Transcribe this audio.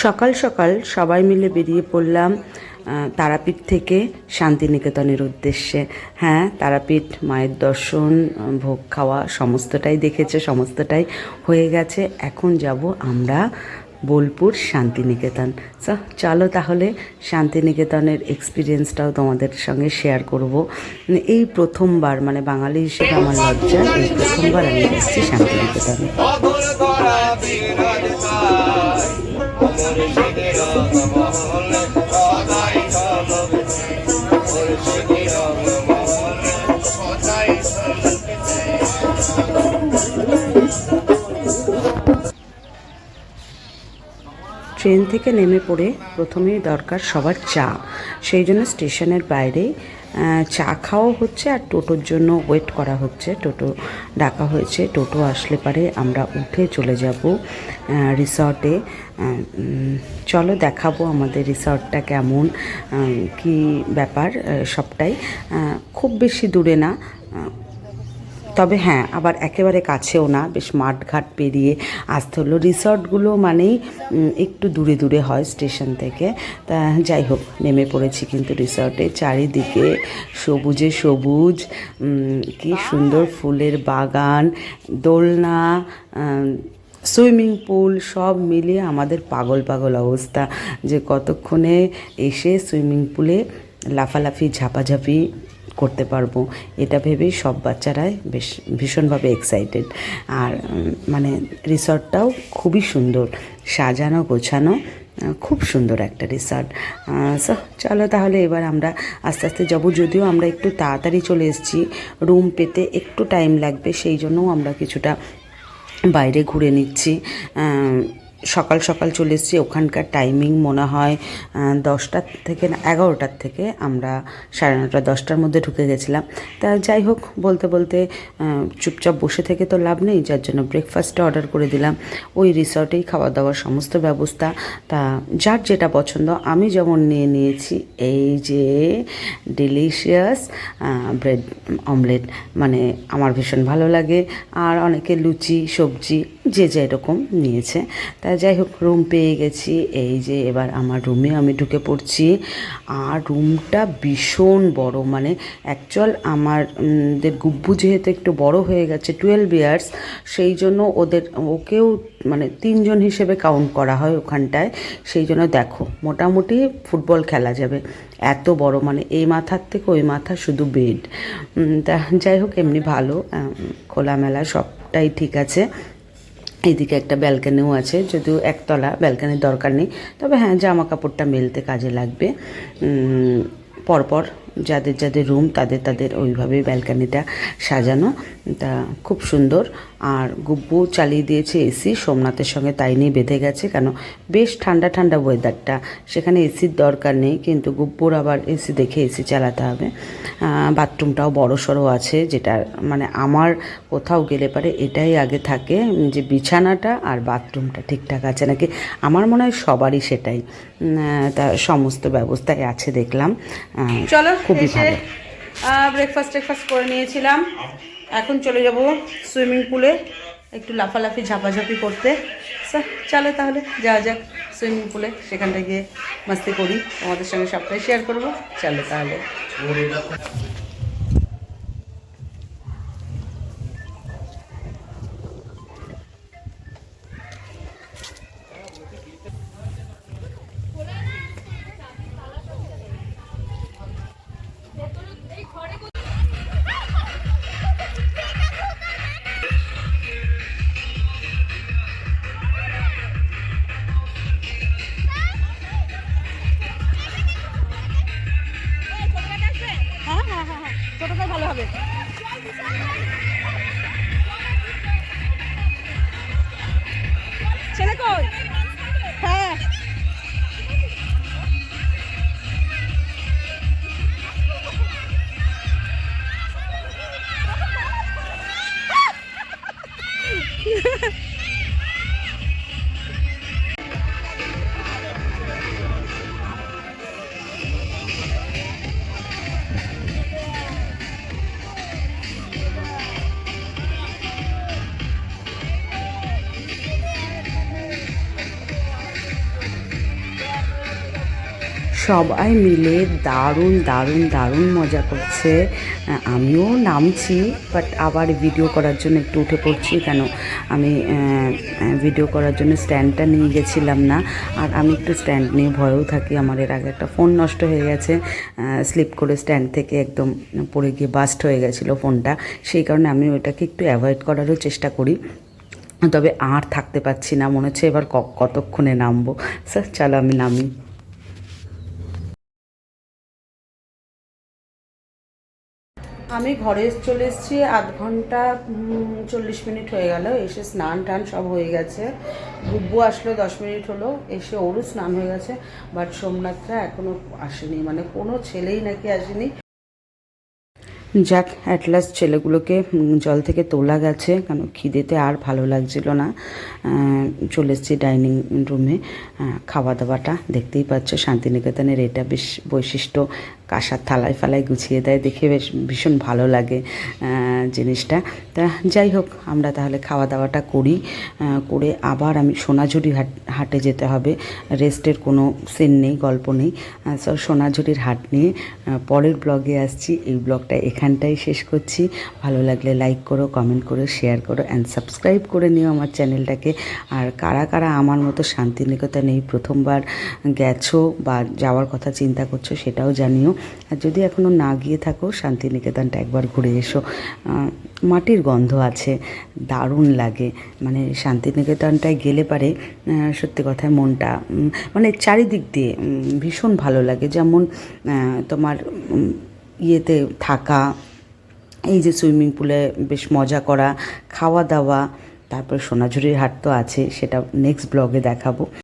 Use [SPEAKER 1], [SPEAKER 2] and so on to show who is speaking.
[SPEAKER 1] সকাল সকাল সবাই মিলে বেরিয়ে পড়লাম তারাপীঠ থেকে শান্তিনিকেতনের উদ্দেশ্যে। হ্যাঁ, তারাপীঠ মায়ের দর্শন, ভোগ খাওয়া সমস্তটাই দেখেছে, সমস্তটাই হয়ে গেছে। এখন যাব আমরা বোলপুর শান্তিনিকেতন। চলো তাহলে শান্তিনিকেতনের এক্সপিরিয়েন্সটাও তোমাদের সঙ্গে শেয়ার করব। এই প্রথমবার, মানে বাঙালি হিসেবে আমার লজ্জা, এই প্রথমবার আমি এসেছি শান্তিনিকেতনে। ট্রেন থেকে নেমে পড়ে প্রথমেই দরকার সবার চা। সেই জন্য স্টেশনের বাইরেই চা খাওয়া হচ্ছে আর টোটোর জন্য ওয়েট করা হচ্ছে। টোটো ডাকা হয়েছে, টোটো আসলে পারে আমরা উঠে চলে যাব রিসর্টে। চলো দেখাবো আমাদের রিসর্টটা কেমন, কি ব্যাপার সবটাই। খুব বেশি দূরে না, তবে হ্যাঁ আবার একেবারে কাছেও না, বেশ মাঠঘাট পেরিয়ে আসতে হলো। রিসর্টগুলো মানেই একটু দূরে দূরে হয় স্টেশন থেকে। তা যাই হোক, নেমে পড়েছি কিন্তু রিসর্টে। চারিদিকে সবুজে সবুজ, কি সুন্দর ফুলের বাগান, দোলনা, সুইমিং পুল সব মিলিয়ে আমাদের পাগল পাগল অবস্থা যে কতক্ষণে এসে সুইমিং পুলে লাফালাফি ঝাপাঝাপি করতে পারবো, এটা ভেবেই সব বাচ্চারাই বেশ ভীষণভাবে এক্সাইটেড। আর মানে রিসর্টটাও খুবই সুন্দর, সাজানো গোছানো, খুব সুন্দর একটা রিসর্ট। চলো তাহলে এবার আমরা আস্তে আস্তে যাবো। যদিও আমরা একটু তাড়াতাড়ি চলে এসেছি, রুম পেতে একটু টাইম লাগবে, সেই জন্যও আমরা কিছুটা বাইরে ঘুরে নিচ্ছি। সকাল সকাল চলে এসেছি। ওখানকার টাইমিং মনে হয় 10টার থেকে না 11টার থেকে, আমরা 9:30 10টার মধ্যে ঢুকে গেছিলাম। তা যাই হোক, বলতে বলতে চুপচাপ বসে থেকে তো লাভ নেই, যার জন্য ব্রেকফাস্টটা অর্ডার করে দিলাম। ওই রিসর্টেই খাওয়া দাওয়ার সমস্ত ব্যবস্থা। তা যার যেটা পছন্দ, আমি যেমন নিয়ে নিয়েছি এই যে ডিলিশিয়াস ব্রেড অমলেট, মানে আমার ভীষণ ভালো লাগে। আর অনেকে লুচি সবজি যে যেরকম নিয়েছে। তা যাই হোক, রুম পেয়ে গেছি। এই যে এবার আমার রুমে আমি ঢুকে পড়ছি। আর রুমটা ভীষণ বড়, মানে অ্যাকচুয়াল আমাদের গুব্বু যেহেতু একটু বড় হয়ে গেছে, 12 ইয়ার্স, সেই জন্য ওকেও মানে 3 জন হিসেবে কাউন্ট করা হয় ওখানটায়। সেই জন্য দেখো মোটামুটি ফুটবল খেলা যাবে, এত বড়, মানে এই মাথার থেকে ওই মাথা শুধু বেড। তা যাই হোক, এমনি ভালো, খোলামেলা সবটাই ঠিক আছে। এইদিকে একটা ব্যালকানিও আছে, যদিও একতলা, ব্যালকানির দরকার নেই, তবে হ্যাঁ জামা কাপড়টা মেলতে কাজে লাগবে। পরপর যাদের যাদের রুম তাদের ওইভাবেই ব্যালকানিটা সাজানো। তা খুব সুন্দর। আর গুব্বু চালিয়ে দিয়েছে এসি, সোমনাথের সঙ্গে তাই নিয়ে বেঁধে গেছে, কেন বেশ ঠান্ডা ঠান্ডা ওয়েদারটা, সেখানে এসির দরকার নেই, কিন্তু গুব্বুর আবার এসি দেখে এসি চালাতে হবে। বাথরুমটাও বড় সড়ো আছে, যেটা মানে আমার কোথাও গেলে পারে এটাই আগে থাকে, যে বিছানাটা আর বাথরুমটা ঠিকঠাক আছে নাকি। আমার মনে হয় সবারই সেটাই। তা সমস্ত ব্যবস্থায় আছে দেখলাম। চলো, খুবই ভালো। ব্রেকফাস্ট করে নিয়েছিলাম, এখন চলে যাব সুইমিং পুলে একটু লাফালাফি ঝাপাঝাপি করতে। চলো তাহলে যাওয়া যাক সুইমিং পুলে, সেখানটা গিয়ে মাস্তি করি, তোমাদের সঙ্গে সবটাই শেয়ার করবো। চলো তাহলে। সবাই মিলে দারুণ দারুণ দারুণ মজা করছে। আমিও নামছি, বাট আবার ভিডিও করার জন্য একটু উঠে পড়ছি, কেন আমি ভিডিও করার জন্য স্ট্যান্ডটা নিয়ে গেছিলাম না। আর আমি একটু স্ট্যান্ড নিয়ে ভয়েও থাকি, আমার এর আগে একটা ফোন নষ্ট হয়ে গেছে, স্লিপ করে স্ট্যান্ড থেকে একদম পড়ে গিয়ে বাস্ট হয়ে গেছিলো ফোনটা। সেই কারণে আমি ওইটাকে একটু অ্যাভয়েড করারও চেষ্টা করি। তবে আর থাকতে পারছি না, মনে হচ্ছে এবার কতক্ষণে নামবো। স্যার চলো আমি নামি। আমি ঘরে চলে এসেছি, 0.5 ঘন্টা 40 মিনিট হয়ে গেল। এসে স্নান টান সব হয়ে গেছে। বুব্বু আসলো 10 মিনিট হলো, এসে ওরও স্নান হয়ে গেছে। বাট সোমনাথরা এখনও আসেনি, মানে কোনো ছেলেই নাকি আসেনি। যাক, অ্যাটলাস্ট ছেলেগুলোকে জল থেকে তোলা গেছে, কারণ খিদেতে আর ভালো লাগছিল না। চলে এসেছি ডাইনিং রুমে। খাওয়া দাওয়াটা দেখতেই পাচ্ছ, শান্তিনিকেতনের এটা বেশ বৈশিষ্ট্য, কাঁসার থালায় ফালায় গুছিয়ে দেয়, দেখে বেশ ভীষণ ভালো লাগে জিনিসটা। তা যাই হোক, আমরা তাহলে খাওয়া দাওয়াটা করি, করে আবার আমি সোনাঝুরি হাটে যেতে হবে। রেস্টের কোনো সিন নেই, গল্প নেই। সোনাঝুরির হাট নিয়ে পরের ব্লগে আসছি। এই ব্লগটা এখানটাই শেষ করছি। ভালো লাগলে লাইক করো, কমেন্ট করো, শেয়ার করো অ্যান্ড সাবস্ক্রাইব করে নিও আমার চ্যানেলটাকে। আর কারা কারা আমার মতো শান্তিনিকেতনে এই প্রথমবার গেছো বা যাওয়ার কথা চিন্তা করছো সেটাও জানিও। আর যদি এখনও না গিয়ে থাকো, শান্তিনিকেতনটা একবার ঘুরে এসো। মাটির গন্ধ আছে, দারুণ লাগে। মানে শান্তিনিকেতনটায় গেলে পারে সত্যি কথায় মনটা মানে চারিদিক দিয়ে ভীষণ ভালো লাগে। যেমন তোমার ইয়েতে থাকা, এই যে সুইমিং পুলে বেশ মজা করা, খাওয়া দাওয়া, তারপর সোনাঝুরির হাট তো আছে, সেটা নেক্সট ব্লগে দেখাবো।